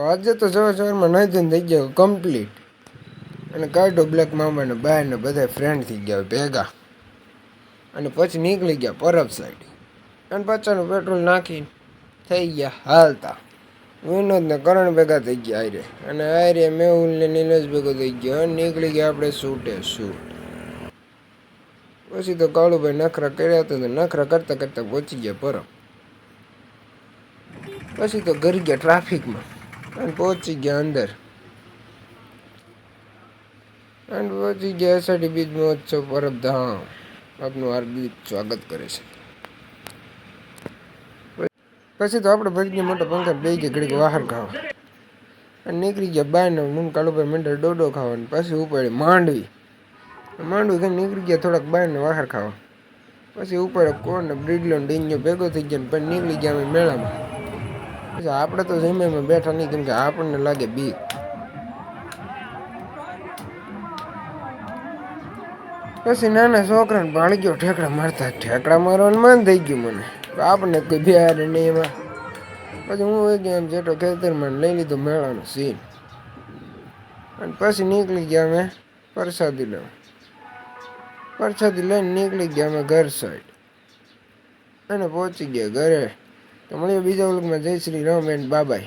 આજે તો સવારમાં નાઈ ધોઈને થઈ ગયો કમ્પ્લીટ. અને કાઢો બ્લેક મામાને બહાર ને બધા ફ્રેન્ડ થઈ ગયા ભેગા. અને પછી નીકળી ગયા પરબ સાઈડ. અને પાછાનું પેટ્રોલ નાખી થઈ ગયા હાલતા. વિનોદ ને કરણ ભેગા થઈ ગયા આર્ય. અને આર્ય મેહુલ ને નીલેશ ભેગો થઈ ગયો. અને નીકળી ગયા આપણે શૂટે શૂટ. પછી તો કાળુભાઈ નખરા કર્યા હતા. નખરા કરતા કરતા પહોંચી ગયા પરબ. પછી તો ઘર ગયા ટ્રાફિકમાં. અને પહોંચી ગયા અંદર. અને પહોંચી ગયા અષાઢી બીજ મહોત્સવ પરબધામ. આપનું હાર્દિક સ્વાગત કરે છે. પછી તો આપણે ભરી ગયા મોટા પંખા બે ગયા ઘડીક બહાર ખાવા. અને નીકળી ગયા બહાર ને હું કાળુભાઈ મંડળ ડોડો ખાવાનું. પછી ઉપાડી માંડવી. માંડવી ખાઈને નીકળી ગયા થોડાક બહાર ને બહાર ખાવા. પછી ઉપાડે કોણ બ્રિડલો ડીંજો ભેગો થઈ ગયો. પણ નીકળી ગયા અમે મેળામાં. પછી આપણે તો જમ્યામાં બેઠા નહીં કેમ કે આપણને લાગે બીક. પછી નાના છોકરાને ભાળી ગયો ઠેકડા મારતા. ઠેકડા મારવાનું મન થઈ ગયું મને. આપણને કોઈ બિહાર નહીં એમાં. પછી હું એ ગયા એમ જેટલો ખેતરમાં લઈ લીધો મેળાનો સીન. અને પછી નીકળી ગયા અમે પ્રસાદી લેવા. પ્રસાદી લઈને નીકળી ગયા અમે ઘર સાઈડ. અને પહોંચી ગયા ઘરે. તો મળીએ બીજા વ્લોગમાં. જય શ્રી રામ એન્ડ બાબાઈ.